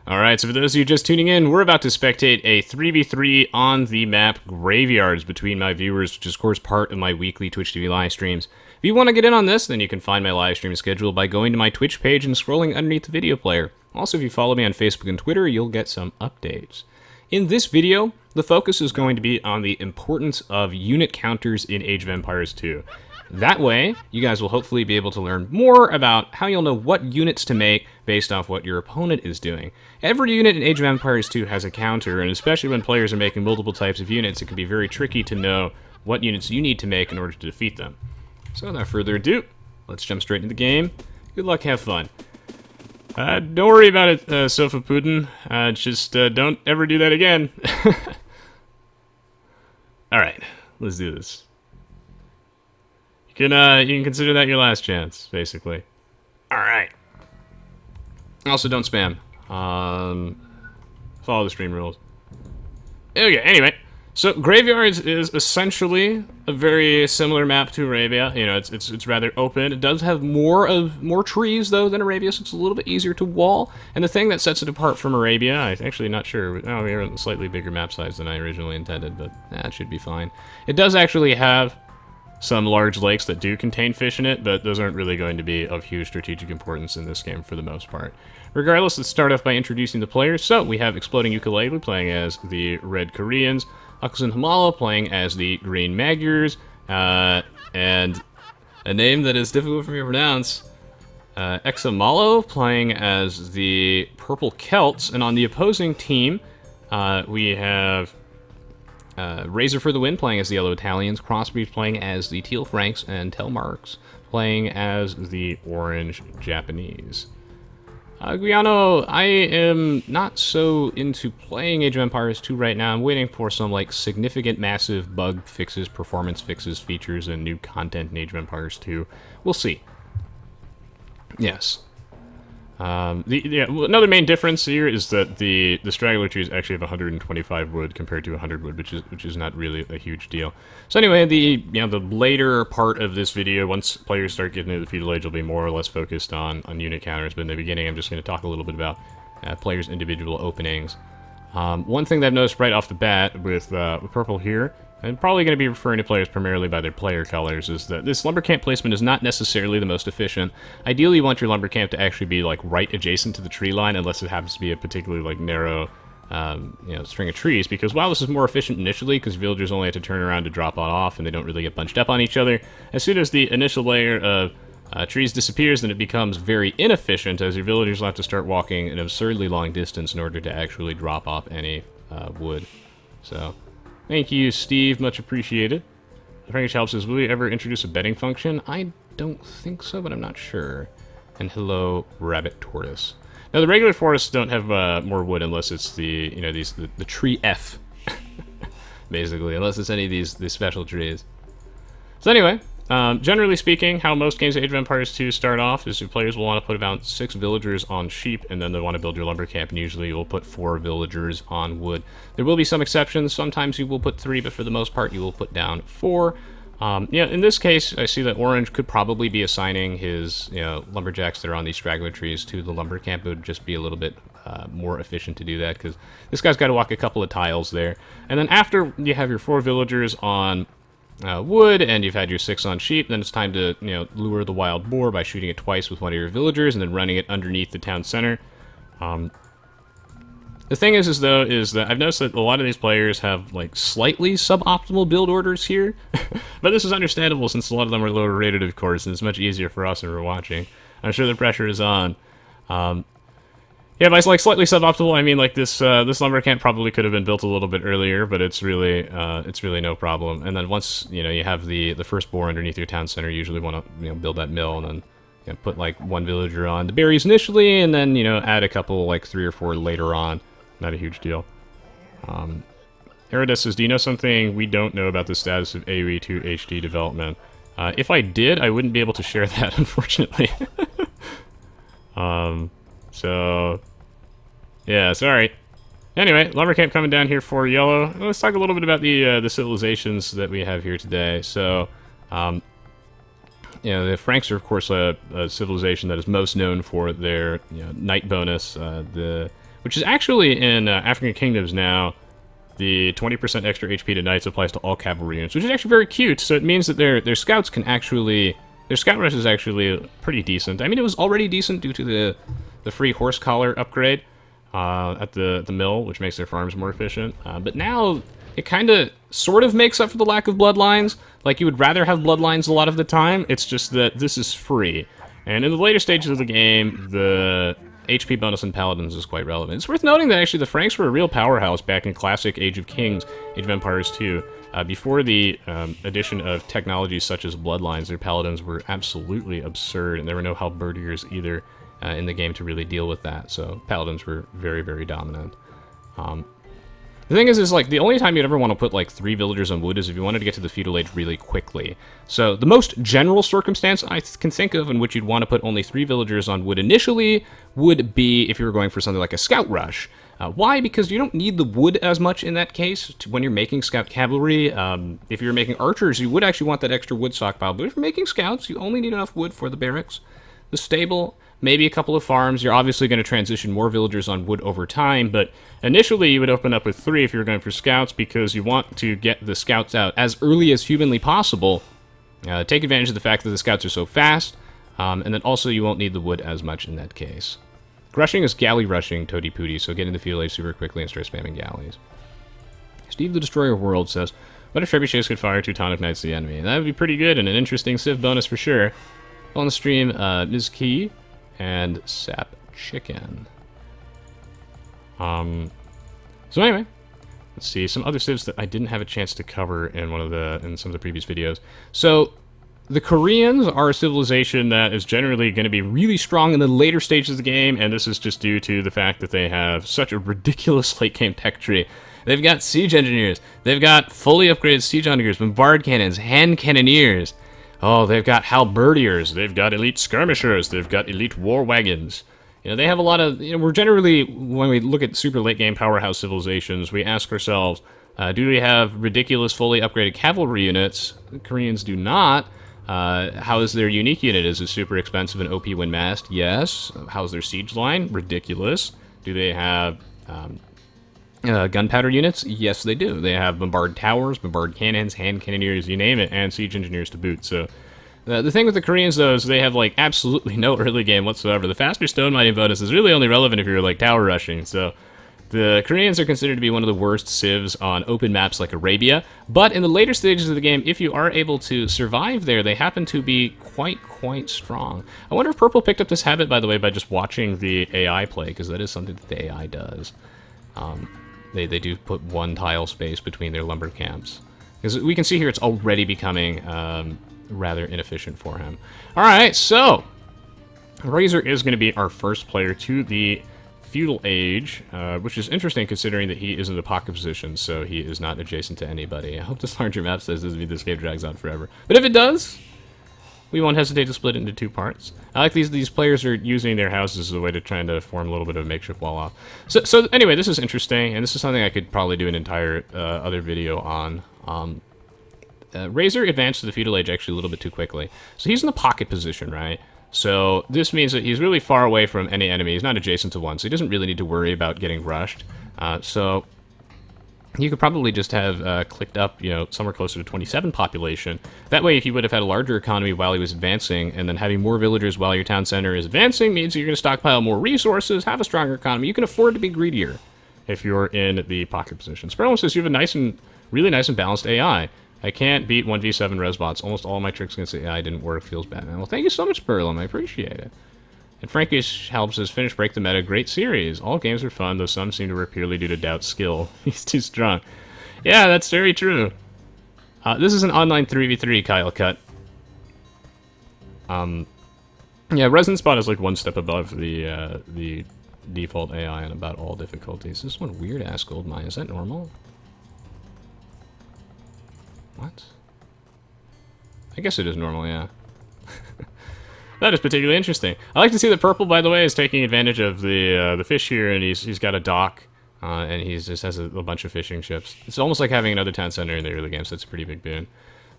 Alright, so for those of you just tuning in, we're about to spectate a 3v3 on the map Graveyards between my viewers, which is of course part of my weekly Twitch TV live streams. If you want to get in on this, then you can find my live stream schedule by going to my Twitch page and scrolling underneath the video player. Also, if you follow me on Facebook and Twitter, you'll get some updates. In this video, the focus is going to be on the importance of unit counters in Age of Empires 2. That way, you guys will hopefully be able to learn more about how you'll know what units to make based off what your opponent is doing. Every unit in Age of Empires 2 has a counter, and especially when players are making multiple types of units, it can be very tricky to know what units you need to make in order to defeat them. So without further ado, let's jump straight into the game. Good luck, have fun. Don't worry about it, Sofa Putin. Just don't ever do that again. Alright, let's do this. You can consider that your last chance, basically. Alright. Also, don't spam. Follow the stream rules. Okay, anyway. So, Graveyards is essentially a very similar map to Arabia. You know, it's rather open. It does have more trees, though, than Arabia, so it's a little bit easier to wall. And the thing that sets it apart from Arabia, I'm actually not sure. Oh, we are a slightly bigger map size than I originally intended, but that should be fine. It does actually have some large lakes that do contain fish in it, but those aren't really going to be of huge strategic importance in this game for the most part. Regardless, let's start off by introducing the players. So, we have Exploding Ukulele playing as the Red Koreans, Aksun Hamala playing as the Green Magyars, and a name that is difficult for me to pronounce, Examalo playing as the Purple Celts, and on the opposing team, we have Razor for the Win playing as the Yellow Italians, Crossbreed playing as the Teal Franks, and Telmarks playing as the Orange Japanese. Guiano, I am not so into playing Age of Empires 2 right now. I'm waiting for some like significant massive bug fixes, performance fixes, features, and new content in Age of Empires 2. We'll see. Yes. Another main difference here is that the straggler trees actually have 125 wood compared to 100 wood, which is not really a huge deal. So anyway, the later part of this video, once players start getting into the feudal age, will be more or less focused on unit counters. But in the beginning, I'm just going to talk a little bit about players' individual openings. One thing that I've noticed right off the bat with purple here, and probably going to be referring to players primarily by their player colors, is that this lumber camp placement is not necessarily the most efficient. Ideally, you want your lumber camp to actually be like right adjacent to the tree line, unless it happens to be a particularly like narrow, string of trees. Because while this is more efficient initially, because villagers only have to turn around to drop on off, and they don't really get bunched up on each other, as soon as the initial layer of trees disappears, then it becomes very inefficient, as your villagers will have to start walking an absurdly long distance in order to actually drop off any wood. So, thank you, Steve. Much appreciated. Frankish help says, will we ever introduce a betting function? I don't think so, but I'm not sure. And hello, Rabbit Tortoise. Now, the regular forests don't have more wood unless it's the tree F, basically, unless it's any of these special trees. So anyway, generally speaking, how most games of Age of Empires 2 start off is your players will want to put about 6 villagers on sheep, and then they want to build your lumber camp, and usually you'll put 4 villagers on wood. There will be some exceptions. Sometimes you will put 3, but for the most part, you will put down 4. In this case, I see that Orange could probably be assigning his lumberjacks that are on these straggler trees to the lumber camp. It would just be a little bit more efficient to do that, because this guy's got to walk a couple of tiles there. And then after you have your 4 villagers on wood, and you've had your 6 on sheep, then it's time to lure the wild boar by shooting it twice with one of your villagers and then running it underneath the town center. The thing is that I've noticed that a lot of these players have like slightly suboptimal build orders here, but this is understandable since a lot of them are lower rated, of course, and it's much easier for us when we're watching. I'm sure the pressure is on. Yeah, by like slightly suboptimal, I mean like this lumber camp probably could have been built a little bit earlier, but it's really no problem. And then once you have the first boar underneath your town center, you usually want to build that mill and then put like 1 villager on the berries initially, and then add a couple like 3 or 4 later on. Not a huge deal. Herodus says, do you know something we don't know about the status of Aoe2 HD development? If I did, I wouldn't be able to share that, unfortunately. So yeah, sorry. Anyway, lumber camp coming down here for yellow. Let's talk a little bit about the civilizations that we have here today. So, the Franks are, of course, a civilization that is most known for their knight bonus. The which is actually in African Kingdoms now. The 20% extra HP to knights applies to all cavalry units, which is actually very cute. So it means that their scouts can actually, their scout rush is actually pretty decent. I mean, it was already decent due to the free horse collar upgrade at the mill, which makes their farms more efficient. But now it kind of sort of makes up for the lack of bloodlines. Like, you would rather have bloodlines a lot of the time. It's just that this is free. And in the later stages of the game, the HP bonus in Paladins is quite relevant. It's worth noting that actually the Franks were a real powerhouse back in classic Age of Kings, Age of Empires 2. Before the addition of technologies such as bloodlines, their Paladins were absolutely absurd, and there were no halberdiers either in the game to really deal with that. So Paladins were very, very dominant. The thing is like, the only time you'd ever want to put, like, 3 villagers on wood is if you wanted to get to the feudal age really quickly. So the most general circumstance I can think of in which you'd want to put only 3 villagers on wood initially would be if you were going for something like a scout rush. Why? Because you don't need the wood as much in that case when you're making scout cavalry. If you're making archers, you would actually want that extra wood stockpile. But if you're making scouts, you only need enough wood for the barracks, the stable, maybe a couple of farms. You're obviously going to transition more villagers on wood over time, but initially you would open up with 3 if you were going for scouts, because you want to get the scouts out as early as humanly possible. Take advantage of the fact that the scouts are so fast, and then also you won't need the wood as much in that case. Rushing is galley rushing Toady Pooty, so get into the feudal age super quickly and start spamming galleys. Steve the Destroyer World says, what if trebuchets could fire Teutonic Knights to the enemy? That would be pretty good and an interesting civ bonus for sure. On the stream, Ms. Key and Sap Chicken. So anyway, let's see some other civs that I didn't have a chance to cover in some of the previous videos. So the Koreans are a civilization that is generally going to be really strong in the later stages of the game, and this is just due to the fact that they have such a ridiculous late game tech tree. They've got siege engineers, they've got fully upgraded siege engineers, bombard cannons, hand cannoneers. Oh, they've got halberdiers, they've got elite skirmishers, they've got elite war wagons. You know, they have a lot of, we're generally, when we look at super late game powerhouse civilizations, we ask ourselves, do we have ridiculous fully upgraded cavalry units? The Koreans do not. How is their unique unit? Is it super expensive and OP when massed? Yes. How's their siege line? Ridiculous. Do they have gunpowder units? Yes, they do. They have bombard towers, bombard cannons, hand cannoneers, you name it, and siege engineers to boot. So the thing with the Koreans, though, is they have, like, absolutely no early game whatsoever. The faster stone mining bonus is really only relevant if you're, like, tower rushing. So the Koreans are considered to be one of the worst civs on open maps like Arabia, but in the later stages of the game, if you are able to survive there, they happen to be quite strong. I wonder if Purple picked up this habit, by the way, by just watching the AI play, because that is something that the AI does. They do put one tile space between their lumber camps. Because we can see here it's already becoming rather inefficient for him. Alright, so Razor is going to be our first player to the feudal age, which is interesting considering that he is in the pocket position, so he is not adjacent to anybody. I hope this larger map says this game drags on forever. But if it does, we won't hesitate to split it into 2 parts. I like these players are using their houses as a way to try to form a little bit of a makeshift wall off. So anyway, this is interesting, and this is something I could probably do an entire other video on. Razor advanced to the feudal age actually a little bit too quickly. So he's in the pocket position, right? So this means that he's really far away from any enemy. He's not adjacent to one, so he doesn't really need to worry about getting rushed. So you could probably just have clicked up, somewhere closer to 27 population. That way, if you would have had a larger economy while he was advancing, and then having more villagers while your town center is advancing means that you're going to stockpile more resources, have a stronger economy. You can afford to be greedier if you're in the pocket position. Sperlin says you have a really nice and balanced AI. I can't beat 1v7 resbots. Almost all my tricks against the AI didn't work. Feels bad, man. Well, thank you so much, Sperlin. I appreciate it. And Frankish helps us finish Break the Meta. Great series. All games are fun, though some seem to work purely due to Doubt's skill. He's too strong. Yeah, that's very true. This is an online 3v3, Kyle Cut. Yeah, Resin Spot is like one step above the default AI on about all difficulties. This one weird-ass gold mine. Is that normal? What? I guess it is normal, yeah. That is particularly interesting. I like to see that Purple, by the way, is taking advantage of the fish here, and he's got a dock, and he just has a bunch of fishing ships. It's almost like having another town center in the early game, so that's a pretty big boon.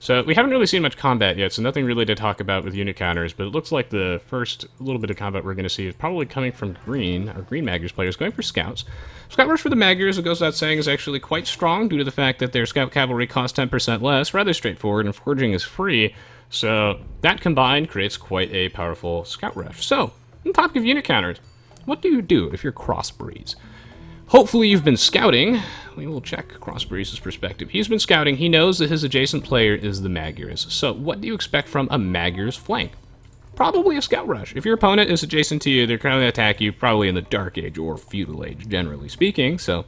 So we haven't really seen much combat yet, so nothing really to talk about with unit counters, but it looks like the first little bit of combat we're going to see is probably coming from green, our green Magyars players, going for scouts. Scout rush for the Magyars, it goes without saying, is actually quite strong due to the fact that their scout cavalry costs 10% less, rather straightforward, and foraging is free, so that combined creates quite a powerful scout rush. So, on topic of unit counters, what do you do if you're crossbreeds? Hopefully you've been scouting. We will check Crossbreeze's perspective. He's been scouting. He knows that his adjacent player is the Magyars. So what do you expect from a Magyars flank? Probably a scout rush. If your opponent is adjacent to you, they're going to attack you probably in the Dark Age or Feudal Age, generally speaking. So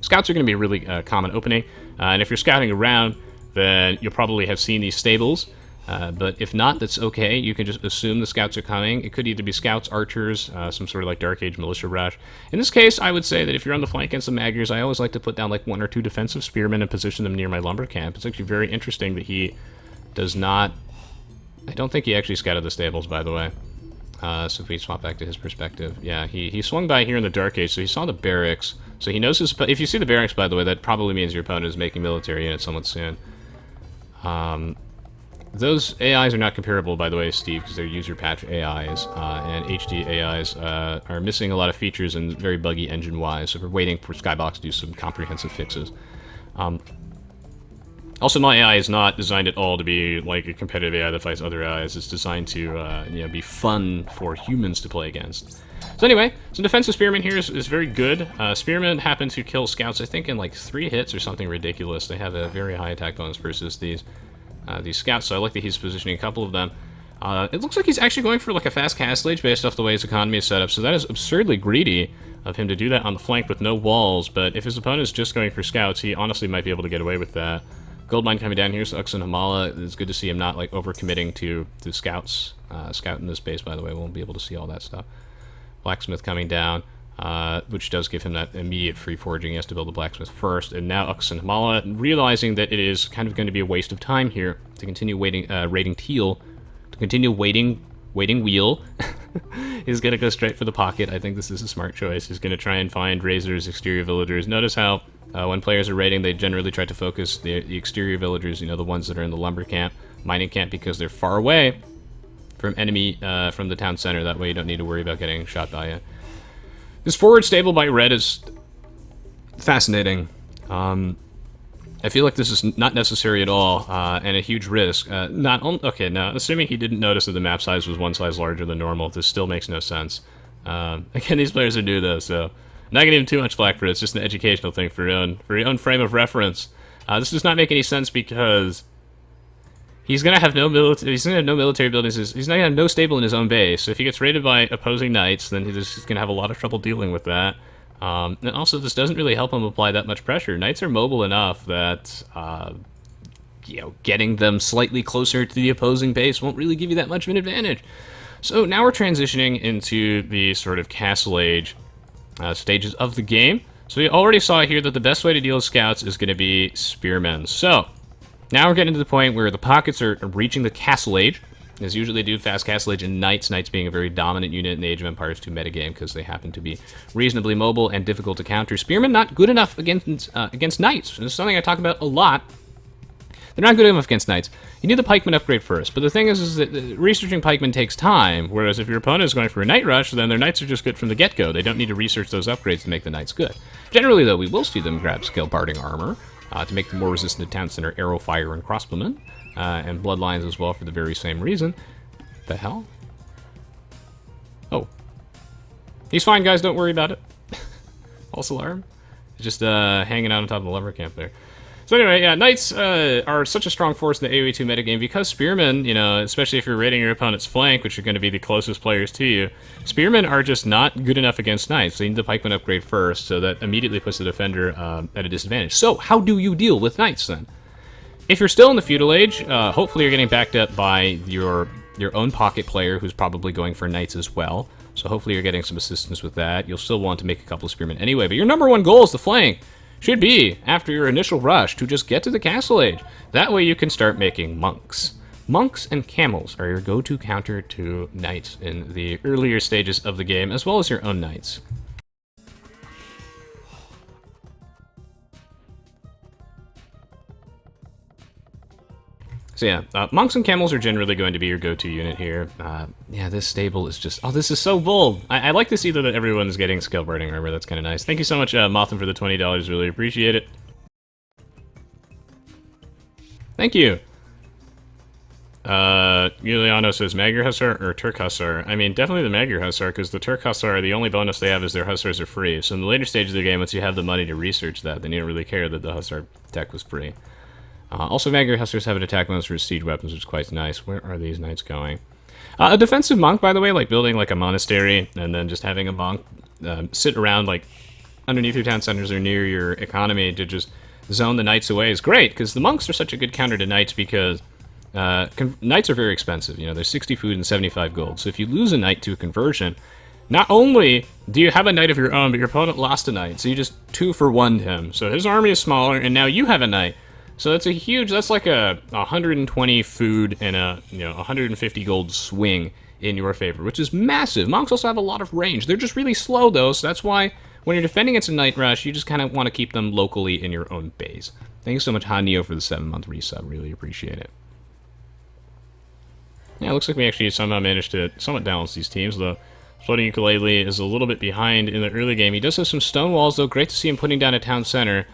scouts are going to be a really common opening. And if you're scouting around, then you'll probably have seen these stables. But if not, that's okay. You can just assume the scouts are coming. It could either be scouts, archers, some sort of like Dark Age militia rush. In this case, I would say that if you're on the flank against the Magyars, I always like to put down like 1 or 2 defensive spearmen and position them near my lumber camp. It's actually very interesting that he does not... I don't think he actually scouted the stables, by the way. So if we swap back to his perspective, yeah, he swung by here in the Dark Age, so he saw the barracks. So he knows his... If you see the barracks, by the way, that probably means your opponent is making military units somewhat soon. Those AIs are not comparable, by the way, Steve, because they're user patch AIs, and HD AIs are missing a lot of features and very buggy engine-wise, so we're waiting for Skybox to do some comprehensive fixes. Also, my AI is not designed at all to be like a competitive AI that fights other AIs. It's designed to be fun for humans to play against. So anyway, some defensive spearmen here is very good. Spearmen happen to kill scouts, I think, in like 3 hits or something ridiculous. They have a very high attack bonus versus these scouts, so I like that he's positioning a couple of them. It looks like he's actually going for like a fast castle age based off the way his economy is set up, so that is absurdly greedy of him to do that on the flank with no walls, but if his opponent is just going for scouts, he honestly might be able to get away with that. Goldmine coming down here, so Ux and Hamala, it's good to see him not like overcommitting to the scouts. Scout in this base, by the way, won't be able to see all that stuff. Blacksmith coming down, which does give him that immediate free foraging. He has to build the blacksmith first, and now Ux and Hamala, realizing that it is kind of going to be a waste of time here to continue raiding Teal, to continue waiting Wheel, is going to go straight for the pocket. I think this is a smart choice. He's going to try and find Razors, exterior villagers. Notice how when players are raiding, they generally try to focus the exterior villagers, the ones that are in the lumber camp, mining camp, because they're far away from enemy, from the town center. That way you don't need to worry about getting shot by it. This forward stable by red is fascinating. I feel like this is not necessary at all, and a huge risk. Okay, now, assuming he didn't notice that the map size was 1 size larger than normal, this still makes no sense. Again, these players are new, though, so I'm not gonna give him too much flack for it. It's just an educational thing for your own frame of reference. This does not make any sense because he's gonna have no military. He's gonna have no military buildings. He's not gonna have no stable in his own base. So if he gets raided by opposing knights, then he's just gonna have a lot of trouble dealing with that. And also, this doesn't really help him apply that much pressure. Knights are mobile enough that getting them slightly closer to the opposing base won't really give you that much of an advantage. So now we're transitioning into the sort of Castle Age stages of the game. So we already saw here that the best way to deal with scouts is going to be spearmen. So now we're getting to the point where the pockets are reaching the Castle Age. As usually do fast Castle Age and Knights, Knights being a very dominant unit in the Age of Empires 2 metagame because they happen to be reasonably mobile and difficult to counter. Spearmen not good enough against Knights. This is something I talk about a lot. They're not good enough against Knights. You need the Pikeman upgrade first, but the thing is that researching Pikeman takes time, whereas if your opponent is going for a Knight Rush, then their Knights are just good from the get-go. They don't need to research those upgrades to make the Knights good. Generally, though, we will see them grab skill barding armor to make them more resistant to town center, arrow fire, and crossbowmen. And bloodlines as well for the very same reason. The hell? Oh. He's fine, guys. Don't worry about it. False alarm. Just hanging out on top of the lumber camp there. So anyway, yeah, Knights are such a strong force in the Aoe2 metagame because Spearmen, especially if you're raiding your opponent's flank, which are going to be the closest players to you, Spearmen are just not good enough against Knights. They need the Pikeman upgrade first, so that immediately puts the defender at a disadvantage. So how do you deal with Knights then? If you're still in the Feudal Age, hopefully you're getting backed up by your own pocket player who's probably going for Knights as well. So hopefully you're getting some assistance with that. You'll still want to make a couple of Spearmen anyway, but your number one goal is the flank. Should be, after your initial rush, to just get to the Castle Age. That way you can start making monks. Monks and camels are your go-to counter to Knights in the earlier stages of the game, as well as your own Knights. So yeah, monks and camels are generally going to be your go-to unit here. Yeah, this stable is just... Oh, this is so bold! I like to see that everyone's getting skill burning armor. That's kind of nice. Thank you so much, Motham, for the $20. Really appreciate it. Thank you! Juliano says Magyar Hussar or Turk Hussar. I mean, definitely the Magyar Hussar, because the Turk Hussar, the only bonus they have is their Hussars are free. So in the later stage of the game, once you have the money to research that, then you don't really care that the Hussar tech was free. Also, Magyar Hussars have an attack bonus for siege weapons, which is quite nice. Where are these knights going? A defensive monk, by the way, like building like a monastery, and then just having a monk sit around like underneath your town centers or near your economy to just zone the knights away is great, because the monks are such a good counter to knights, because knights are very expensive. You know, they're 60 food and 75 gold. So if you lose a knight to a conversion, not only do you have a knight of your own, but your opponent lost a knight, so you just 2-for-1'd him. So his army is smaller, and now you have a knight. So that's a huge, that's like a 120 food and a 150 gold swing in your favor, which is massive. Monks also have a lot of range. They're just really slow though, so that's why when you're defending against a Night Rush, you just kind of want to keep them locally in your own base. Thank you so much, Hanio, for the 7-month resub. Really appreciate it. Yeah, it looks like we actually somehow managed to somewhat balance these teams. The floating ukulele is a little bit behind in the early game. He does have some stone walls though. Great to see him putting down a town center.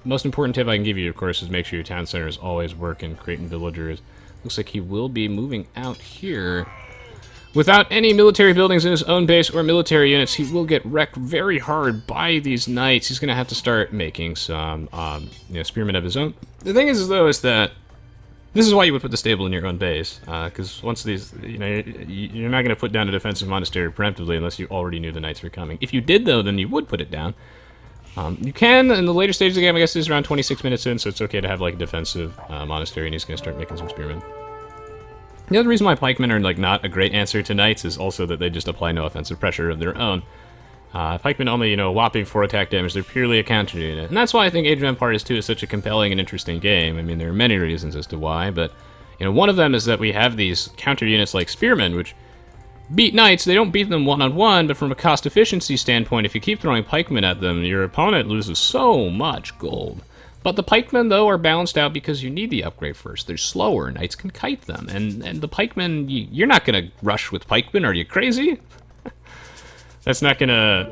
Most important tip I can give you, of course, is make sure your town center is always working, creating villagers. Looks like he will be moving out here. Without any military buildings in his own base or military units, he will get wrecked very hard by these knights. He's going to have to start making some spearmen of his own. The thing is, though, is that this is why you would put the stable in your own base, because once these, you're not going to put down a defensive monastery preemptively unless you already knew the knights were coming. If you did, though, then you would put it down. You can, in the later stage of the game, I guess this is around 26 minutes in, so it's okay to have, like, a defensive monastery, and he's going to start making some spearmen. The other reason why pikemen are, like, not a great answer to knights is also that they just apply no offensive pressure of their own. Pikemen only, a whopping 4 attack damage, they're purely a counter unit. And that's why I think Age of Empires 2 is such a compelling and interesting game. I mean, there are many reasons as to why, but, one of them is that we have these counter units like spearmen, which beat knights. They don't beat them one-on-one, but from a cost efficiency standpoint, if you keep throwing pikemen at them, your opponent loses so much gold. But the pikemen, though, are balanced out because you need the upgrade first. They're slower. Knights can kite them. And the pikemen, you're not going to rush with pikemen. Are you crazy? That's not gonna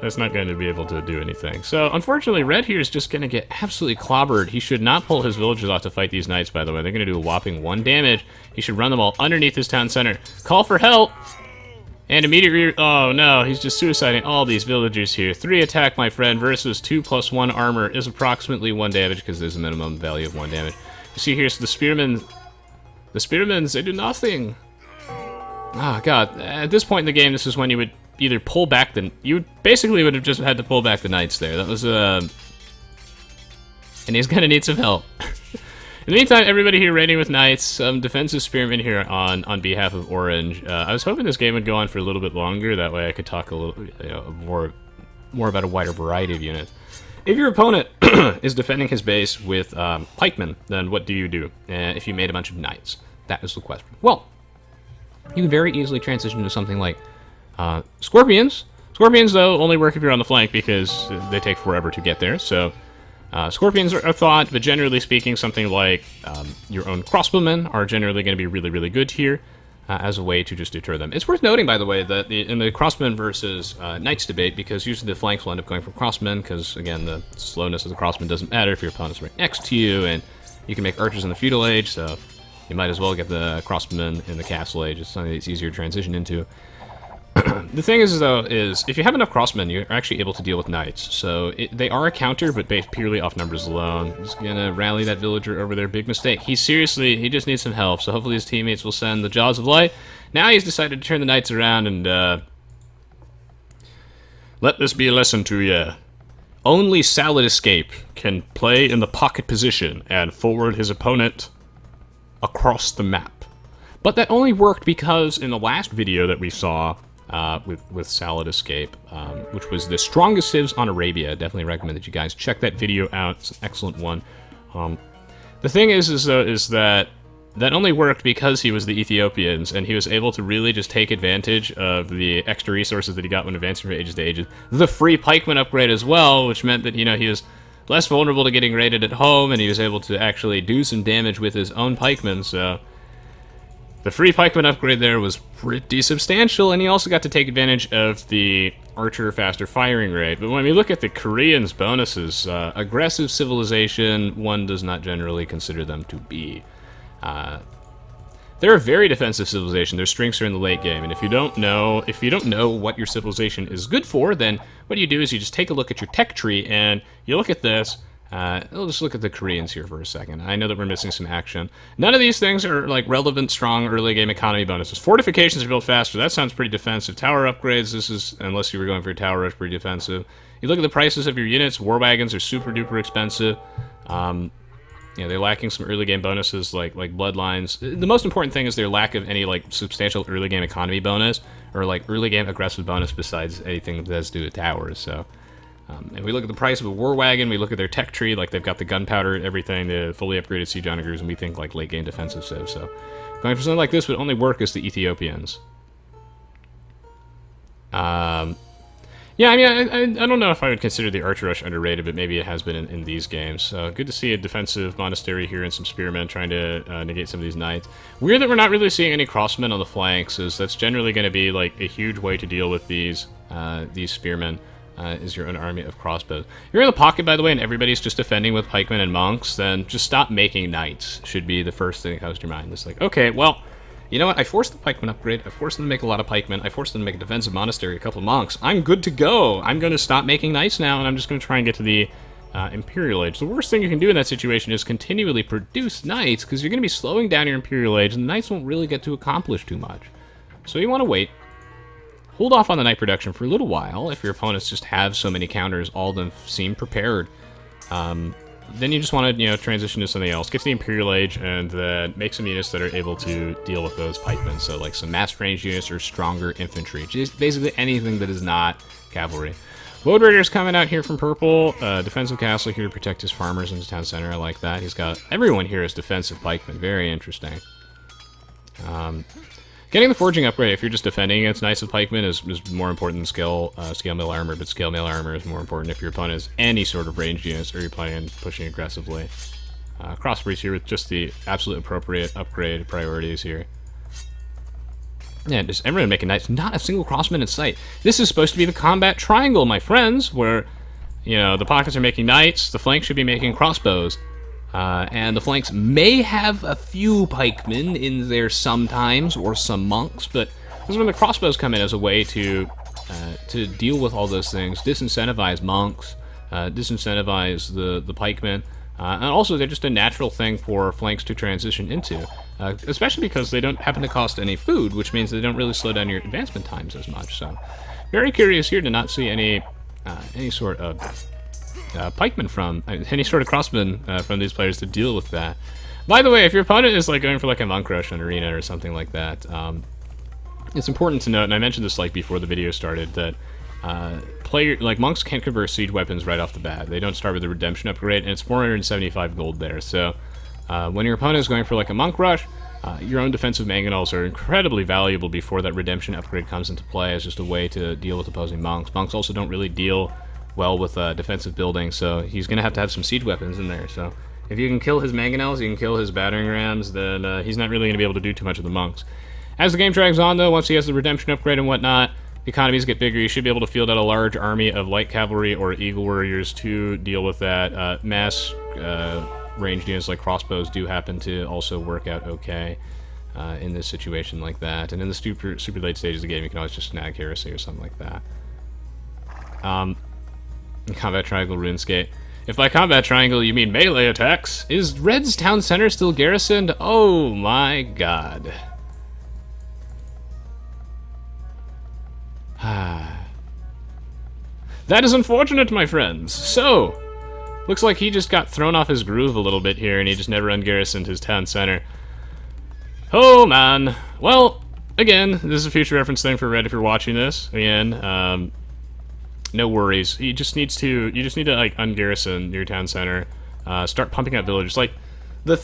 be able to do anything. So, unfortunately, Red here is just gonna get absolutely clobbered. He should not pull his villagers off to fight these knights, by the way. They're gonna do a whopping 1 damage. He should run them all underneath his town center. Call for help! And immediately, oh no, he's just suiciding all these villagers here. 3 attack, my friend, versus 2+1 armor is approximately 1 damage, because there's a minimum value of 1 damage. You see here's the spearmen. The spearmen, they do nothing. Ah, God. At this point in the game, this is when you would either pull back the... You basically would have just had to pull back the knights there. That was, And he's gonna need some help. In the meantime, everybody here raiding with knights, some defensive spearmen here on behalf of Orange. I was hoping this game would go on for a little bit longer, that way I could talk a little, more about a wider variety of units. If your opponent is defending his base with pikemen, then what do you do if you made a bunch of knights? That is the question. Well, you can very easily transition to something like scorpions. Scorpions, though, only work if you're on the flank because they take forever to get there, so... Scorpions are a thought, but generally speaking, something like your own crossbowmen are generally going to be really, really good here as a way to just deter them. It's worth noting, by the way, that in the crossbowmen versus knights debate, because usually the flanks will end up going for crossbowmen, because, again, the slowness of the crossbowmen doesn't matter if your opponent's right next to you, and you can make archers in the feudal age, so you might as well get the crossbowmen in the castle age. It's something that's easier to transition into. The thing is, though, is if you have enough crossmen, you're actually able to deal with knights. So they are a counter, but based purely off numbers alone. Just gonna rally that villager over there. Big mistake. He just needs some help. So hopefully his teammates will send the Jaws of Light. Now he's decided to turn the knights around and let this be a lesson to you. Only Salad Escape can play in the pocket position and forward his opponent across the map. But that only worked because in the last video that we saw, with Salad Escape, which was the strongest civs on Arabia. Definitely recommend that you guys check that video out. It's an excellent one. The thing is that only worked because he was the Ethiopians, and he was able to really just take advantage of the extra resources that he got when advancing from ages to ages. The free pikeman upgrade as well, which meant that, he was less vulnerable to getting raided at home, and he was able to actually do some damage with his own pikemen, so the free pikeman upgrade there was pretty substantial, and he also got to take advantage of the archer faster firing rate. But when we look at the Koreans' bonuses, aggressive civilization, one does not generally consider them to be. They're a very defensive civilization. Their strengths are in the late game, and if you don't know what your civilization is good for, then what you do is you just take a look at your tech tree, and you look at this. We'll just look at the Koreans here for a second. I know that we're missing some action. None of these things are like relevant, strong early game economy bonuses. Fortifications are built faster. That sounds pretty defensive. Tower upgrades, this is, unless you were going for a tower rush, pretty defensive. You look at the prices of your units. War wagons are super duper expensive. You know, they're lacking some early game bonuses like bloodlines. The most important thing is their lack of any like substantial early game economy bonus or like early game aggressive bonus besides anything that has to do with towers. So. And we look at the price of a war wagon, we look at their tech tree, like they've got the gunpowder, everything, the fully upgraded siege onagers, and we think like late game defensive civ. So going for something like this would only work as the Ethiopians. Yeah, I mean, I don't know if I would consider the Archer Rush underrated, but maybe it has been in these games. So good to see a defensive monastery here and some spearmen trying to negate some of these knights. Weird that we're not really seeing any crossmen on the flanks, as that's generally going to be like a huge way to deal with these spearmen. Is your own army of crossbows. If you're in the pocket, by the way, and everybody's just defending with pikemen and monks, then just stop making knights, should be the first thing that comes to your mind. It's like, okay, well, you know what? I forced the pikeman upgrade. I forced them to make a lot of pikemen. I forced them to make a defensive monastery, a couple of monks. I'm good to go. I'm going to stop making knights now, and I'm just going to try and get to the Imperial Age. The worst thing you can do in that situation is continually produce knights, because you're going to be slowing down your Imperial Age, and the knights won't really get to accomplish too much. So you want to wait. Hold off on the knight production for a little while. If your opponents just have so many counters, all of them seem prepared. Then you just want to, transition to something else. Get to the Imperial Age and make some units that are able to deal with those pikemen. So like some mass range units or stronger infantry. Just basically anything that is not cavalry. Load Raider's coming out here from purple. Defensive castle here to protect his farmers in his town center. I like that. He's got everyone here is defensive pikemen. Very interesting. Getting the forging upgrade, if you're just defending against Knights of Pikemen, is more important than scale mail armor, but scale mail armor is more important if your opponent has any sort of ranged units or you're planning on pushing aggressively. Crossbreeds here with just the absolute appropriate upgrade priorities here. Yeah, just everyone making knights, not a single crossman in sight. This is supposed to be the combat triangle, my friends, where, the pockets are making knights, the flanks should be making crossbows. And the flanks may have a few pikemen in there sometimes, or some monks, but this is when the crossbows come in as a way to deal with all those things, disincentivize monks, disincentivize the pikemen, and also they're just a natural thing for flanks to transition into, especially because they don't happen to cost any food, which means they don't really slow down your advancement times as much. So, very curious here to not see any sort of pikemen from any sort of crossmen from these players to deal with that. By the way, if your opponent is like going for like a monk rush on arena or something like that, it's important to note, and I mentioned this like before the video started, that monks can't convert siege weapons right off the bat. They don't start with the redemption upgrade, and it's 475 gold there. So when your opponent is going for like a monk rush, your own defensive mangonels are incredibly valuable before that redemption upgrade comes into play as just a way to deal with opposing monks. Monks also don't really deal well with defensive building, so he's going to have some siege weapons in there. So if you can kill his mangonels, you can kill his battering rams, then he's not really going to be able to do too much of the monks. As the game drags on, though, once he has the redemption upgrade and whatnot, the economies get bigger. You should be able to field out a large army of light cavalry or eagle warriors to deal with that. Mass ranged units like crossbows do happen to also work out okay in this situation like that. And in the super late stages of the game, you can always just snag heresy or something like that. Combat triangle RuneScape. If by combat triangle you mean melee attacks, is Red's town center still garrisoned? Oh my god. That is unfortunate, my friends. So, looks like he just got thrown off his groove a little bit here and he just never ungarrisoned his town center. Oh man. Well, again, this is a future reference thing for Red if you're watching this. Again, no worries. You just need to like ungarrison your town center. Start pumping out villagers. Like the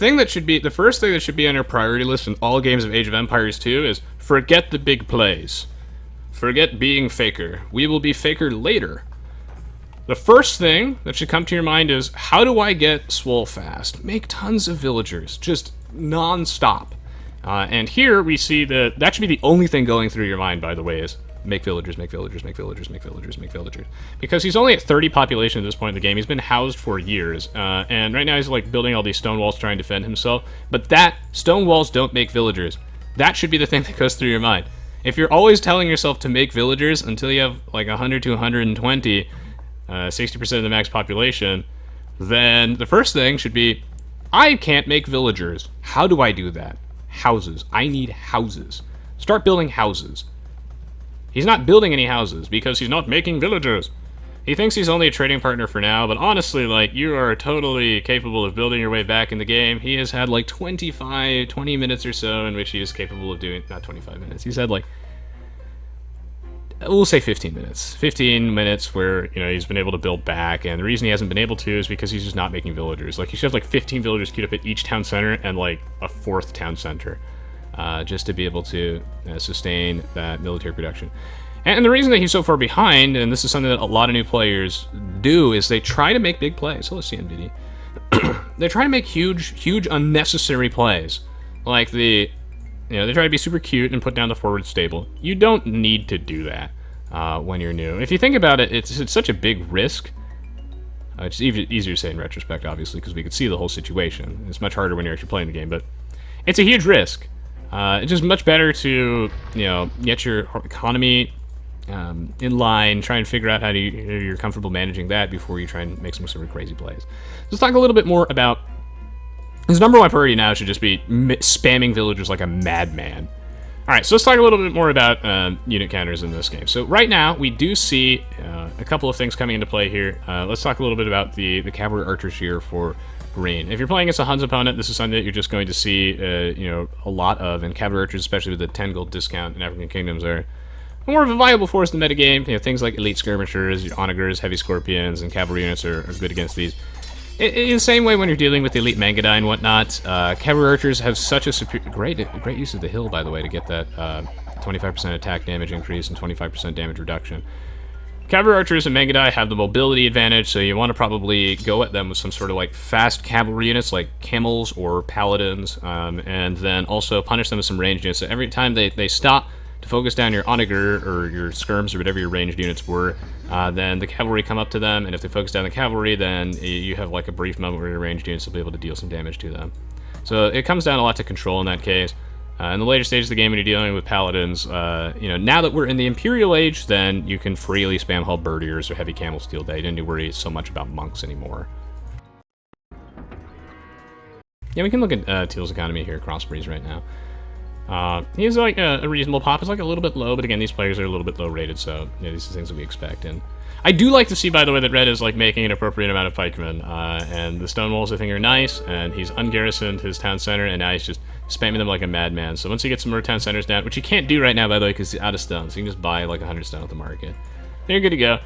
first thing that should be on your priority list in all games of Age of Empires 2 is forget the big plays. Forget being faker. We will be faker later. The first thing that should come to your mind is, how do I get swole fast? Make tons of villagers, just non-stop. And here we see that should be the only thing going through your mind, by the way, is make villagers, make villagers, make villagers, make villagers, make villagers. Because he's only at 30 population at this point in the game. He's been housed for years. And right now he's like building all these stone walls trying to defend himself. But stone walls don't make villagers. That should be the thing that goes through your mind. If you're always telling yourself to make villagers until you have like 100 to 120, 60% of the max population, then the first thing should be, I can't make villagers. How do I do that? Houses. I need houses. Start building houses. He's not building any houses because he's not making villagers. He thinks he's only a trading partner for now, but honestly, like, you are totally capable of building your way back in the game. He has had like 20 minutes or so in which he is capable of doing, not 25 minutes, he's had like, we'll say 15 minutes. 15 minutes where, you know, he's been able to build back, and the reason he hasn't been able to is because he's just not making villagers. Like, he should have like 15 villagers queued up at each town center and like a 4th town center, just to be able to sustain that military production. And the reason that he's so far behind, and this is something that a lot of new players do, is they try to make big plays. So let's see NVD. They try to make huge unnecessary plays. Like they try to be super cute and put down the forward stable. You don't need to do that when you're new. If you think about it, it's such a big risk. It's easier to say in retrospect, obviously, because we could see the whole situation. It's much harder when you're actually playing the game, but it's a huge risk. It's just much better to, get your economy in line, try and figure out how you're comfortable managing that before you try and make some sort of crazy plays. Let's talk a little bit more about his number one priority now should just be spamming villagers like a madman. Alright, so let's talk a little bit more about unit counters in this game. So right now, we do see a couple of things coming into play here. Let's talk a little bit about the cavalry archers here for green. If you're playing against a Huns opponent, this is something that you're just going to see a lot of, and cavalry archers, especially with the 10 gold discount in African Kingdoms, are more of a viable force in the metagame. Things like elite skirmishers, your onagers, heavy scorpions, and cavalry units are good against these. In the same way when you're dealing with the elite Mangudai and whatnot, cavalry archers have such a great use of the hill, by the way, to get that 25% attack damage increase and 25% damage reduction. Cavalry archers and Mangudai have the mobility advantage, so you want to probably go at them with some sort of like fast cavalry units like camels or paladins, and then also punish them with some ranged units. So every time they stop to focus down your onager or your skirms or whatever your ranged units were, then the cavalry come up to them, and if they focus down the cavalry, then you have like a brief moment where your ranged units will be able to deal some damage to them. So it comes down a lot to control in that case. In the later stages of the game when you're dealing with paladins, now that we're in the Imperial Age, then you can freely spam halberdiers or heavy camel steel. They didn't need to worry so much about monks anymore. Yeah, we can look at Teal's economy here, Crossbreeze right now. He's like a reasonable pop. It's like a little bit low, but again, these players are a little bit low rated, so these are things that we expect. And I do like to see, by the way, that Red is like making an appropriate amount of pikemen, and the stone walls I think are nice, and he's ungarrisoned his town center, and now he's just spamming them like a madman. So once you get some more town centers down, which you can't do right now, by the way, because he's out of stone, so you can just buy like 100 stone at the market. Then you're good to go.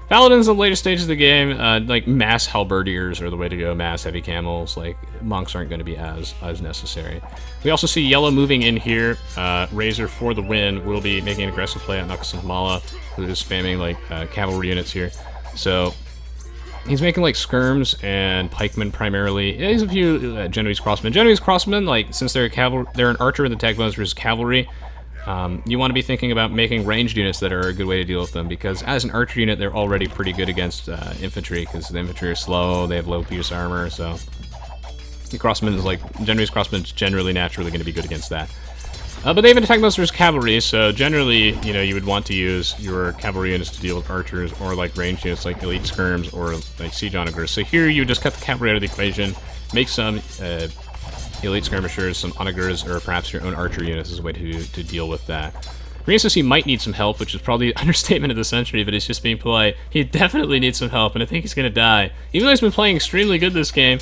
Paladins in the later stages of the game, like mass halberdiers are the way to go, mass heavy camels, like monks aren't going to be as necessary. We also see yellow moving in here. Razor for the win will be making an aggressive play on Knuckles and Mala, who is spamming like cavalry units here. So he's making like skirms and pikemen primarily. Yeah, he's a few Genoese crossmen. Genoese crossmen, like since they're an archer in the tag bonus versus cavalry. You want to be thinking about making ranged units that are a good way to deal with them, because as an archer unit, they're already pretty good against infantry, because the infantry are slow, they have low pierce armor, so the crossmen is like, Genoese crossmen is generally naturally going to be good against that. But they have an attack bonus versus cavalry, so generally, you would want to use your cavalry units to deal with archers, or like ranged units like elite skirms, or like siege onagers. So here you just cut the cavalry out of the equation, make some elite skirmishers, some onagers, or perhaps your own archer units as a way to deal with that. Reasons might need some help, which is probably the understatement of the century, but he's just being polite. He definitely needs some help, and I think he's going to die. Even though he's been playing extremely good this game,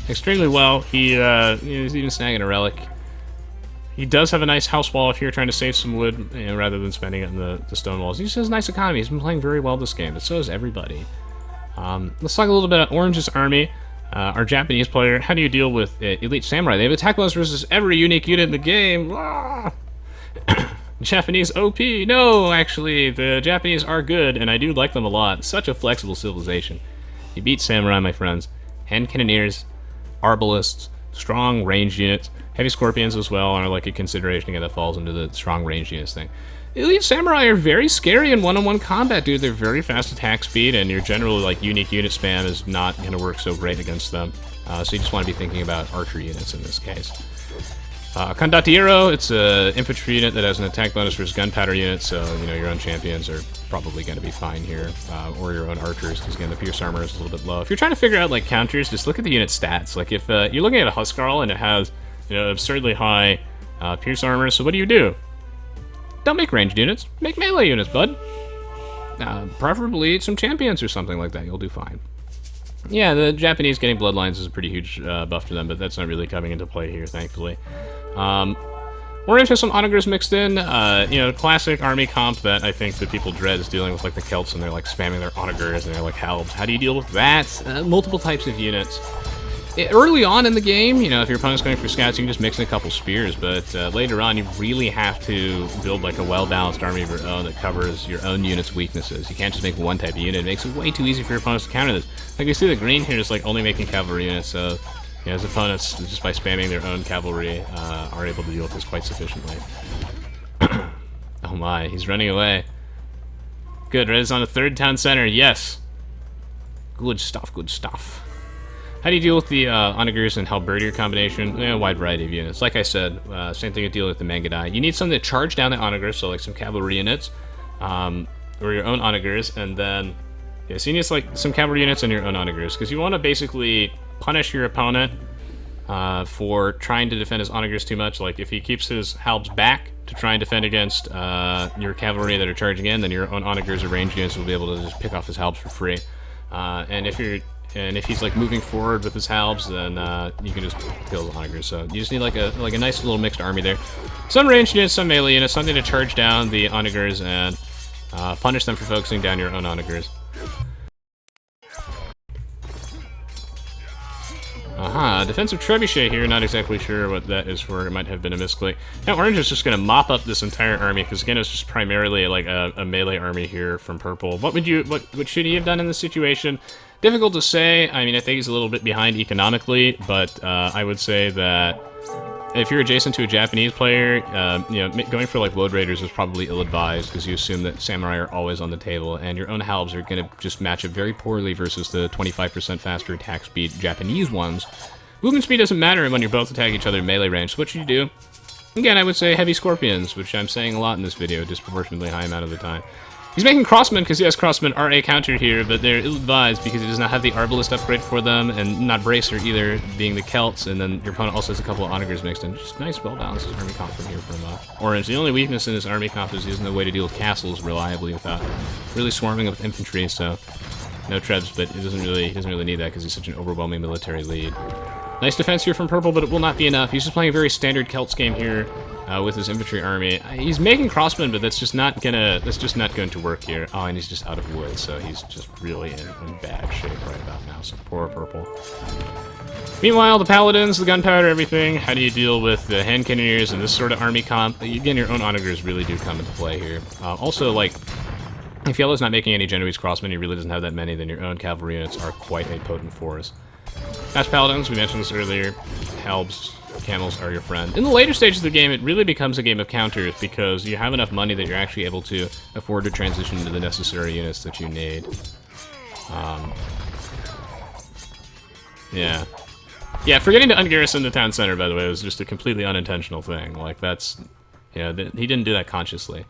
extremely well, he's even snagging a relic. He does have a nice house wall if you're trying to save some wood, rather than spending it on the stone walls. He just has a nice economy. He's been playing very well this game, but so has everybody. Let's talk a little bit about Orange's army. Our Japanese player, how do you deal with elite samurai? They have attack bonus versus every unique unit in the game. Japanese OP! No, actually, the Japanese are good, and I do like them a lot. Such a flexible civilization. You beat samurai, my friends. Hand cannoneers, arbalists, strong ranged units, heavy scorpions as well are like a consideration. Again, that falls into the strong ranged units thing. Elite samurai are very scary in one-on-one combat, dude. They're very fast attack speed, and your general like unique unit spam is not going to work so great against them. So you just want to be thinking about archer units in this case. Condottiero, it's an infantry unit that has an attack bonus for his gunpowder unit, so you know your own champions are probably going to be fine here, or your own archers, because again the pierce armor is a little bit low. If you're trying to figure out like counters, just look at the unit stats. Like if you're looking at a Huskarl and it has absurdly high pierce armor, so what do? Don't make ranged units, make melee units, bud. Preferably some champions or something like that. You'll do fine. Yeah, the Japanese getting bloodlines is a pretty huge buff to them, but that's not really coming into play here, thankfully. We're into some onagers mixed in, classic army comp that I think that people dread is dealing with like the Celts and they're like spamming their onagers and they're like halbs. How do you deal with that? Multiple types of units. Early on in the game, if your opponent's going for scouts, you can just mix in a couple spears, but later on you really have to build like a well-balanced army of your own that covers your own unit's weaknesses. You can't just make one type of unit. It makes it way too easy for your opponents to counter this. Like you see the green here is like only making cavalry units, so his opponents, just by spamming their own cavalry, are able to deal with this quite sufficiently. Oh my, he's running away. Good, red is on the third town center, yes! Good stuff, good stuff. How do you deal with the onagers and halberdier combination? A wide variety of units. Like I said, same thing you deal with the Mangudai. You need something to charge down the onagers, so like some cavalry units, or your own onagers, and then so you need like some cavalry units and your own onagers, because you want to basically punish your opponent for trying to defend his onagers too much. Like if he keeps his halbs back to try and defend against your cavalry that are charging in, then your own onagers or ranged units will be able to just pick off his halbs for free. And if he's like moving forward with his halbs, then you can just kill the onagers. So you just need like a nice little mixed army there. Some ranged units, some melee units, something to charge down the onagers and punish them for focusing down your own onagers. Aha, defensive trebuchet here, not exactly sure what that is for, it might have been a misclick. Now orange is just going to mop up this entire army, because again it's just primarily like a melee army here from purple. What should he have done in this situation? Difficult to say. I mean, I think he's a little bit behind economically, but I would say that if you're adjacent to a Japanese player, going for like load raiders is probably ill-advised, because you assume that samurai are always on the table, and your own halbs are going to just match up very poorly versus the 25% faster attack speed Japanese ones. Movement speed doesn't matter when you're both attacking each other in melee range, so what should you do? Again, I would say heavy scorpions, which I'm saying a lot in this video, disproportionately high amount of the time. He's making crossmen, because yes, crossmen are a counter here, but they're ill-advised because he does not have the arbalist upgrade for them, and not bracer either, being the Celts, and then your opponent also has a couple of onagers mixed in. Just nice, well-balanced army comp from here from Orange. The only weakness in his army comp is he doesn't know a way to deal with castles reliably without really swarming with infantry, so no trebs, but he doesn't really need that because he's such an overwhelming military lead. Nice defense here from purple, but it will not be enough. He's just playing a very standard Celts game here. With his infantry army. He's making crossmen, but that's just not going to work here. Oh, and he's just out of wood, so he's just really in bad shape right about now, so poor purple. Meanwhile, the Paladins, the gunpowder, everything, how do you deal with the hand cannoneers and this sort of army comp? Again, your own onagers really do come into play here. Also, like, if yellow's not making any Genoese crossmen, he really doesn't have that many, then your own cavalry units are quite a potent force. As Paladins, we mentioned this earlier, halbs, camels are your friend. In the later stages of the game, it really becomes a game of counters because you have enough money that you're actually able to afford to transition into the necessary units that you need. Yeah, forgetting to ungarrison the town center, by the way, was just a completely unintentional thing. Like, that's... he didn't do that consciously.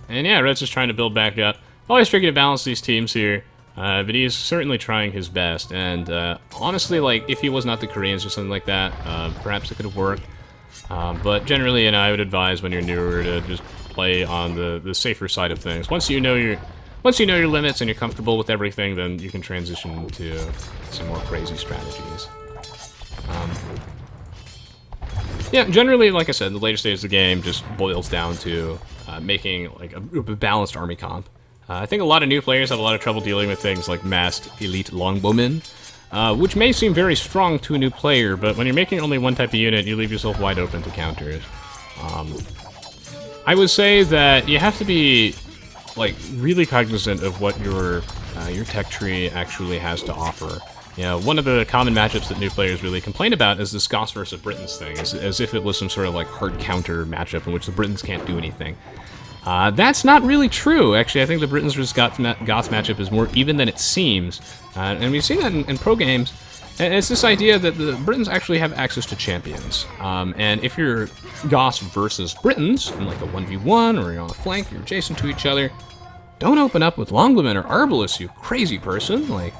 And yeah, Red's just trying to build back up. Always tricky to balance these teams here. But he's certainly trying his best, and honestly, like, if he was not the Koreans or something like that, perhaps it could have worked. But generally, I would advise when you're newer to just play on the safer side of things. Once you know your limits and you're comfortable with everything, then you can transition to some more crazy strategies. Yeah, generally, like I said, the later stages of the game just boils down to making like a balanced army comp. I think a lot of new players have a lot of trouble dealing with things like massed elite longbowmen, which may seem very strong to a new player, but when you're making only one type of unit, you leave yourself wide open to counters. I would say that you have to be, like, really cognizant of what your tech tree actually has to offer. You know, one of the common matchups that new players really complain about is this Goths versus Britons thing, as if it was some sort of, like, hard counter matchup in which the Britons can't do anything. That's not really true. Actually, I think the Britons versus Goths matchup is more even than it seems. And we've seen that in pro games. And it's this idea that the Britons actually have access to champions. And if you're Goths versus Britons, in like a 1v1, or you're on a flank, you're adjacent to each other, don't open up with Longbowmen or Arbalists, you crazy person. Like,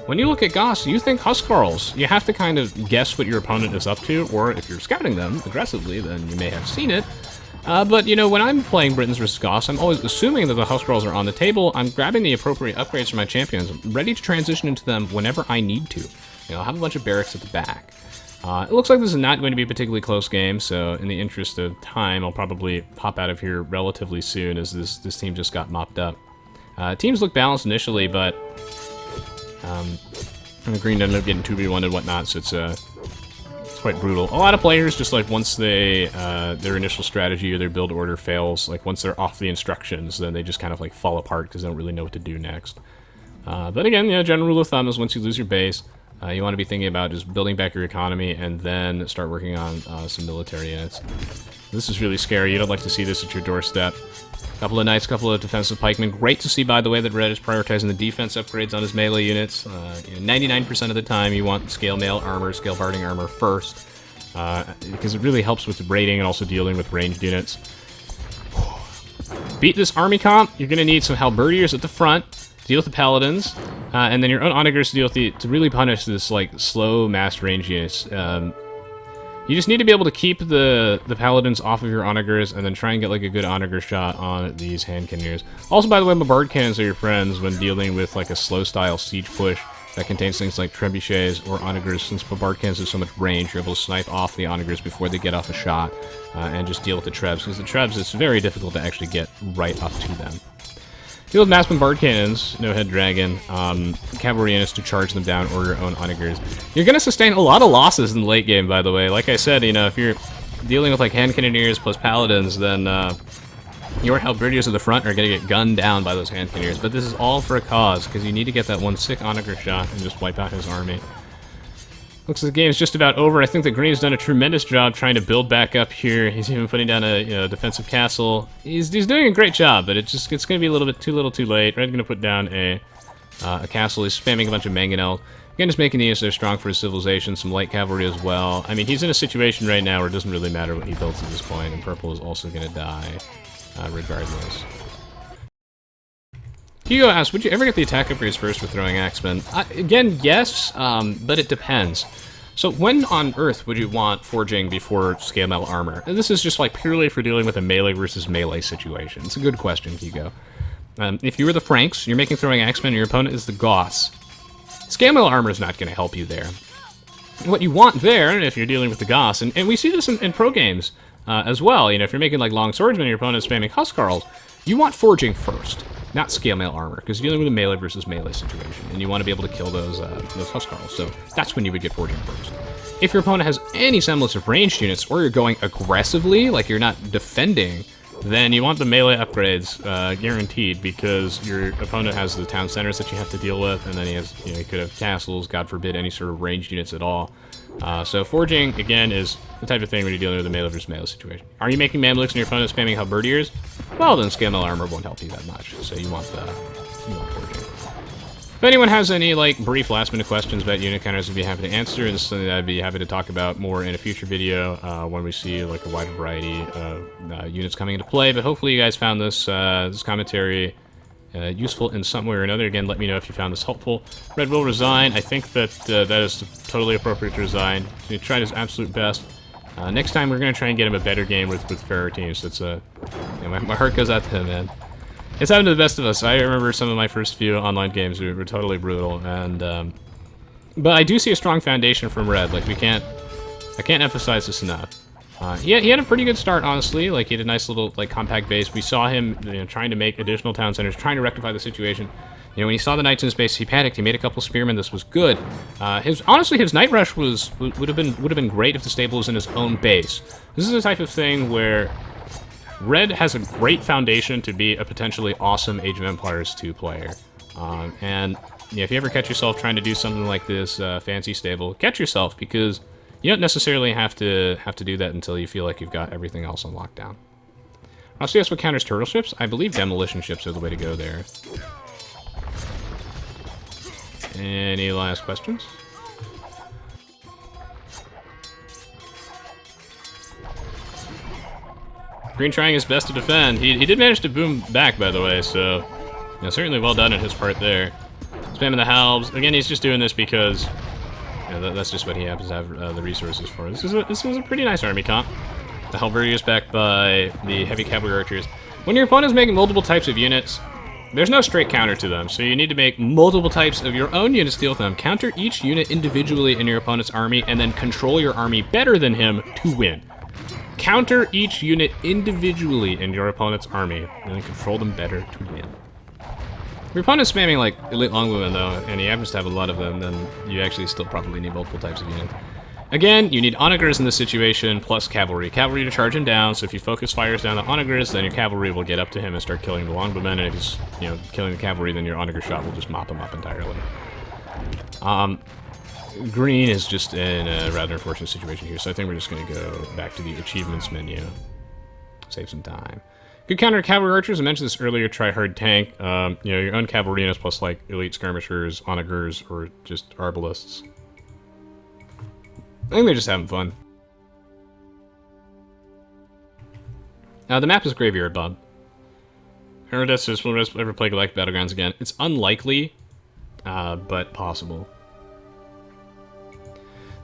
when you look at Goths, you think Huskarls. You have to kind of guess what your opponent is up to, or if you're scouting them aggressively, then you may have seen it. But, you know, when I'm playing Britons versus Goths, I'm always assuming that the Huskarls are on the table. I'm grabbing the appropriate upgrades for my champions. I'm ready to transition into them whenever I need to. You know, I'll have a bunch of barracks at the back. It looks like this is not going to be a particularly close game, so in the interest of time, I'll probably hop out of here relatively soon, as this team just got mopped up. Teams look balanced initially, but the green ended up getting 2v1 and whatnot, so it's quite brutal. A lot of players, just like once they their initial strategy or their build order fails, like once they're off the instructions, then they just kind of like fall apart because they don't really know what to do next. But again, you know, general rule of thumb is once you lose your base, you want to be thinking about just building back your economy and then start working on some military units. This is really scary. You don't like to see this at your doorstep. Couple of knights, couple of defensive pikemen. Great to see, by the way, that Red is prioritizing the defense upgrades on his melee units. 99% of the time, you want scale mail armor, scale barding armor first, because it really helps with raiding and also dealing with ranged units. Beat this army comp, you're going to need some halberdiers at the front to deal with the paladins, and then your own onagers to deal with to really punish this like slow mass range units. You just need to be able to keep the paladins off of your onagers and then try and get like a good onager shot on these hand cannoneers. Also, by the way, bombard cannons are your friends when dealing with like a slow style siege push that contains things like trebuchets or onagers. Since bombard cannons have so much range, you're able to snipe off the onagers before they get off a shot and just deal with the trebs, because the trebs, it's very difficult to actually get right up to them. Deal with mass bombard cannons, no head dragon, cavalry units to charge them down, or your own onagers. You're going to sustain a lot of losses in the late game, by the way. Like I said, you know, if you're dealing with like hand cannoneers plus paladins, then your halberdiers at the front are going to get gunned down by those hand cannoneers. But this is all for a cause, because you need to get that one sick onager shot and just wipe out his army. Looks like the game's just about over. I think that Green's done a tremendous job trying to build back up here. He's even putting down a defensive castle. He's doing a great job, but it's going to be a little bit too late. Red's going to put down a castle. He's spamming a bunch of mangonel. Again, just making these so strong for his civilization. Some light cavalry as well. I mean, he's in a situation right now where it doesn't really matter what he builds at this point, and purple is also going to die regardless. Hugo asks, would you ever get the attack upgrades first for throwing axemen? Again, yes, but it depends. So when on earth would you want forging before scale mail armor? And this is just like purely for dealing with a melee versus melee situation. It's a good question, Hugo. If you were the Franks, you're making throwing axemen, and your opponent is the Goths, scale mail armor is not going to help you there. What you want there, if you're dealing with the Goths, and we see this in pro games as well, you know, if you're making like long swordsmen and your opponent is spamming Huskarls, you want forging first, not scale mail armor, because you're dealing with a melee versus melee situation, and you want to be able to kill those Huskarls, so that's when you would get forging first. If your opponent has any semblance of ranged units, or you're going aggressively, like you're not defending, then you want the melee upgrades guaranteed, because your opponent has the town centers that you have to deal with, and then he has, you know, he could have castles, God forbid, any sort of ranged units at all. So forging, again, is the type of thing when you're dealing with a melee versus melee situation. Are you making Mamluks and your opponent spamming halberdiers? Well, then scale mail armor won't help you that much, so you want forging. If anyone has any like brief last-minute questions about unit counters, I'd be happy to answer. This is something that I'd be happy to talk about more in a future video when we see like a wider variety of units coming into play. But hopefully you guys found this this commentary useful in some way or another. Again, let me know if you found this helpful. Red will resign. I think that that is totally appropriate to resign. He tried his absolute best. Next time we're going to try and get him a better game with fairer teams. That's you know, my heart goes out to him, man. It's happened to the best of us. I remember some of my first few online games were totally brutal, and but I do see a strong foundation from Red. Like I can't emphasize this enough. He had a pretty good start, honestly. Like he had a nice little like compact base. We saw him, you know, trying to make additional town centers, trying to rectify the situation. You know, when he saw the knights in his base, he panicked. He made a couple spearmen. This was good. Honestly, his night rush would have been great if the stable was in his own base. This is the type of thing where Red has a great foundation to be a potentially awesome Age of Empires 2 player. And yeah, if you ever catch yourself trying to do something like this fancy stable, catch yourself, because you don't necessarily have to do that until you feel like you've got everything else on lockdown. I'll see us what counters turtle ships. I believe demolition ships are the way to go there. Any last questions? Green trying his best to defend. He did manage to boom back, by the way, so certainly well done on his part there. Spamming the halbs. Again, he's just doing this because that's just what he happens to have the resources for. This is a pretty nice army comp. The halberdier is backed by the heavy cavalry archers. When your opponent is making multiple types of units, there's no straight counter to them, so you need to make multiple types of your own units to deal with them. Counter each unit individually in your opponent's army, and then control your army better than him to win. Counter each unit individually in your opponent's army, and then control them better to win. If your opponent's spamming like elite longbowmen though, and he happens to have a lot of them, then you actually still probably need multiple types of units. Again, you need onagers in this situation, plus cavalry. Cavalry to charge him down, so if you focus fires down the onagers, then your cavalry will get up to him and start killing the longbowmen, and if he's, killing the cavalry, then your onager shot will just mop him up entirely. Green is just in a rather unfortunate situation here, so I think we're just going to go back to the achievements menu. Save some time. Good counter cavalry archers. I mentioned this earlier. Try hard tank. Your own cavalry units plus like elite skirmishers, onagers, or just arbalists. I think they're just having fun. The map is Graveyard, Bob. Herodestus will ever play Galactic Battlegrounds again. It's unlikely, but possible.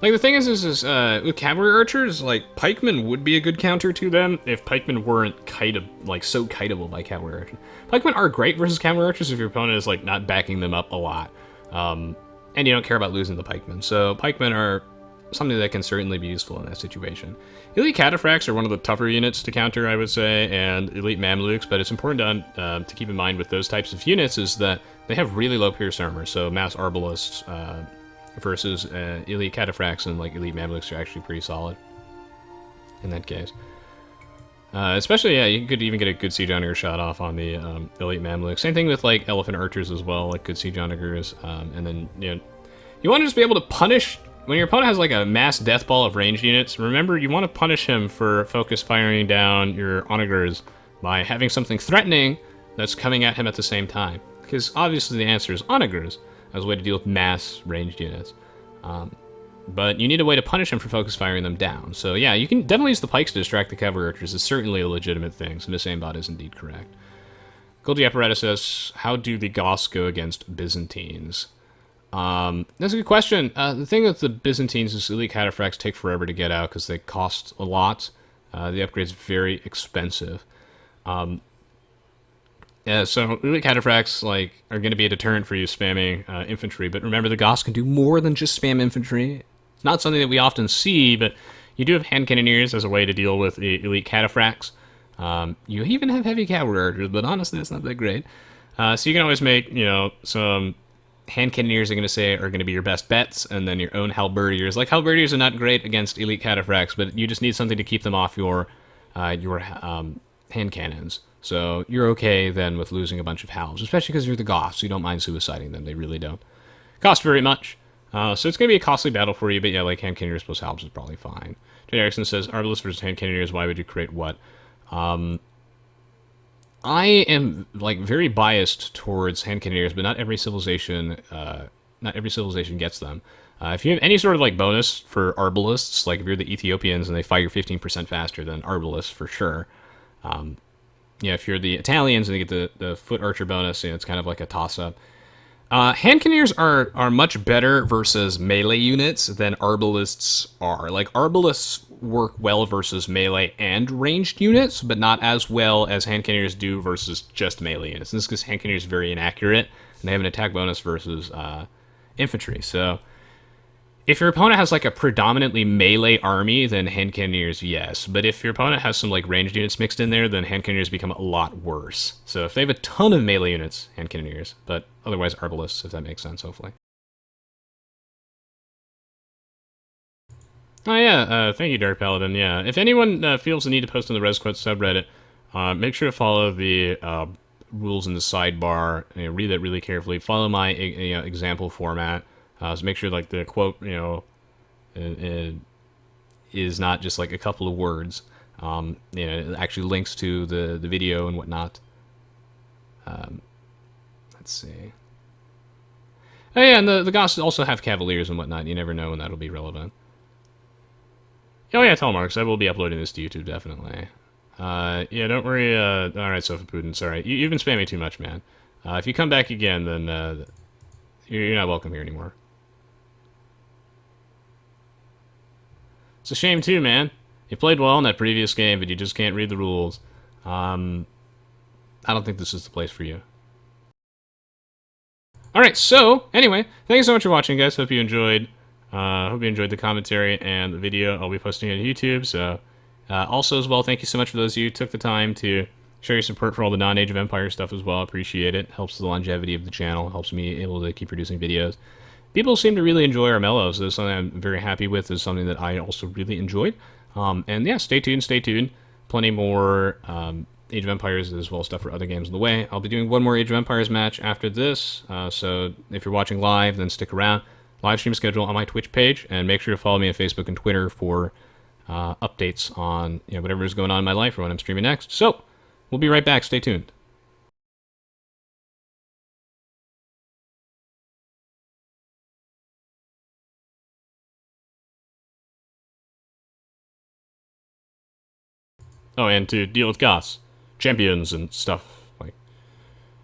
Like, the thing is with cavalry archers, like, pikemen would be a good counter to them if pikemen weren't so kiteable by cavalry archers. Pikemen are great versus cavalry archers if your opponent is, like, not backing them up a lot. And you don't care about losing the pikemen. So pikemen are something that can certainly be useful in that situation. Elite cataphracts are one of the tougher units to counter, I would say, and elite mamluks, but it's important to keep in mind with those types of units is that they have really low pierce armor, so mass arbalists versus elite cataphracts and like elite mamluks are actually pretty solid in that case. Especially, yeah, you could even get a good siege onager shot off on the elite mamluks. Same thing with like elephant archers as well, like good siege onagers, and then you want to just be able to punish. When your opponent has like a mass death ball of ranged units, remember you want to punish him for focus firing down your onagers by having something threatening that's coming at him at the same time. Because obviously the answer is onagers as a way to deal with mass ranged units. But you need a way to punish him for focus firing them down. So yeah, you can definitely use the pikes to distract the cavalry archers. It's certainly a legitimate thing, so Miss Aimbot is indeed correct. Goldie Apparatus says, how do the Goths go against Byzantines? That's a good question. The thing with the Byzantines is elite cataphracts take forever to get out because they cost a lot. The upgrade's very expensive. So elite cataphracts are going to be a deterrent for you spamming infantry, but remember the Goths can do more than just spam infantry. It's not something that we often see, but you do have hand cannoneers as a way to deal with elite cataphracts. You even have heavy cavalry archers, but honestly, that's not that great. So you can always make, some hand cannoneers are going to be your best bets, and then your own halberdiers. Like, halberdiers are not great against elite cataphracts, but you just need something to keep them off your hand cannons. So you're okay then with losing a bunch of halves, especially because you're the Goths. You don't mind suiciding them. They really don't cost very much. So it's going to be a costly battle for you, but yeah, like hand cannoneers plus halves is probably fine. Jay Erickson says, Arbalist versus hand cannoneers, why would you create what? I am very biased towards hand cannoneers, but not every civilization gets them. If you have any sort of bonus for arbalists, like if you're the Ethiopians and they fire 15% faster than arbalists for sure. If you're the Italians and they get the foot archer bonus, it's kind of like a toss-up. Hand cannoneers are much better versus melee units than arbalists are. Like, arbalists work well versus melee and ranged units, but not as well as hand cannoneers do versus just melee units. And this is because hand cannoneers are very inaccurate, and they have an attack bonus versus infantry. So if your opponent has a predominantly melee army, then hand cannoneers, yes. But if your opponent has some ranged units mixed in there, then hand cannoneers become a lot worse. So if they have a ton of melee units, hand cannoneers, but otherwise arbalists, if that makes sense, hopefully. Oh yeah, thank you, Dark Paladin. Yeah, if anyone feels the need to post on the ResQuest subreddit, Make sure to follow the rules in the sidebar. Read that really carefully. Follow my example format. So make sure like the quote is not just like a couple of words. It actually links to the video and whatnot. Let's see. Oh yeah, and the goths also have cavaliers and whatnot. You never know when that'll be relevant. Oh yeah, telemarks. I will be uploading this to YouTube definitely. Yeah, don't worry. All right, Sofa Putin. Sorry, you've been spamming too much, man. If you come back again, then you're not welcome here anymore. It's a shame too, man. You played well in that previous game, but you just can't read the rules. I don't think this is the place for you. Alright, so, anyway, thanks so much for watching, guys. Hope you enjoyed. Hope you enjoyed the commentary and the video. I'll be posting it on YouTube, so... also, as well, thank you so much for those of you who took the time to show your support for all the non-Age of Empires stuff as well. I appreciate it. Helps the longevity of the channel. Helps me able to keep producing videos. People seem to really enjoy our mellows. This is something I'm very happy with. This is something that I also really enjoyed. And yeah, stay tuned, stay tuned. Plenty more Age of Empires as well as stuff for other games on the way. I'll be doing one more Age of Empires match after this. So if you're watching live, then stick around. Live stream schedule on my Twitch page. And make sure to follow me on Facebook and Twitter for updates on whatever is going on in my life or when I'm streaming next. So we'll be right back. Stay tuned. Oh, and to deal with goths, champions and stuff. Like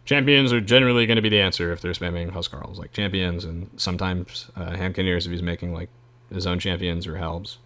champions are generally going to be the answer if they're spamming Huskarls. Like champions and sometimes Hamkiners if he's making like his own champions or helps.